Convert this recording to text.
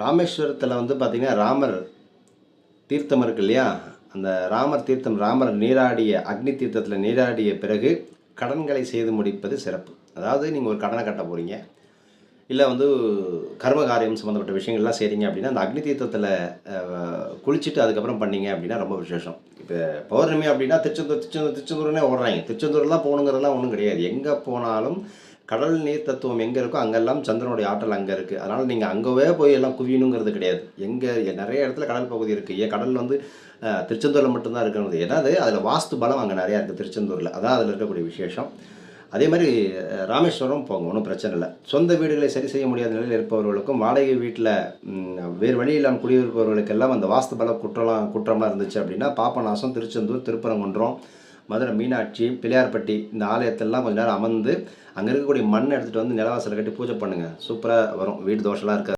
ராமேஸ்வரத்தில் வந்து பார்த்திங்கன்னா ராமர் தீர்த்தம் இருக்கு இல்லையா, அந்த ராமர் தீர்த்தம், ராமர் நீராடிய அக்னி தீர்த்தத்தில் நீராடிய பிறகு கடன்களை செய்து முடிப்பது சிறப்பு. அதாவது நீங்கள் ஒரு கடனை கட்ட போகிறீங்க, இல்லை வந்து கர்ம காரியம் சம்மந்தப்பட்ட விஷயங்கள்லாம் செய்கிறீங்க அப்படின்னா, அந்த அக்னி தீர்த்தத்தில் குளிச்சுட்டு அதுக்கப்புறம் பண்ணீங்க அப்படின்னா ரொம்ப விசேஷம். இப்போ பௌர்ணமி அப்படின்னா திருச்செந்தூர்னே ஓடுறாங்க. திருச்செந்தூர்லாம் போகணுங்கிறதுலாம் ஒன்றும் கிடையாது. எங்கே போனாலும் கடல் நீர் தத்துவம் எங்கே இருக்கோ அங்கெல்லாம் சந்திரனுடைய ஆற்றல் அங்கே இருக்குது. அதனால் நீங்கள் அங்கேவே போய் எல்லாம் குவியணுங்கிறது கிடையாது. எங்கே நிறைய இடத்துல கடல் பகுதி இருக்குது. ஏன் கடல் வந்து திருச்செந்தூரில் மட்டும்தான் இருக்கிறது. ஏதாவது அதில் வாஸ்து பலம் அங்கே நிறையா இருக்குது திருச்செந்தூரில். அதான் அதில் இருக்கக்கூடிய விசேஷம். அதே மாதிரி ராமேஸ்வரம் போங்க, ஒன்றும் பிரச்சனை இல்லை. சொந்த வீடுகளை சரி செய்ய முடியாத நிலையில் இருப்பவர்களுக்கும், வாடகை வீட்டில் வேறு வழி இல்லாமல் குடியிருப்பவர்களுக்கெல்லாம் அந்த வாஸ்து பல குற்றம்லாம் இருந்துச்சு அப்படின்னா, பாபநாசம், திருச்செந்தூர், திருப்பரங்குன்றம், மதுரை மீனாட்சி, பிள்ளையார்பட்டி இந்த ஆலயத்தெல்லாம் கொஞ்சம் நேரம் அமர்ந்து அங்கே இருக்கக்கூடிய மண் எடுத்துகிட்டு வந்து நிலவாசலை கட்டி பூஜை பண்ணுங்கள். சூப்பராக வரும். வீடு தோஷம்லாம் இருக்காது.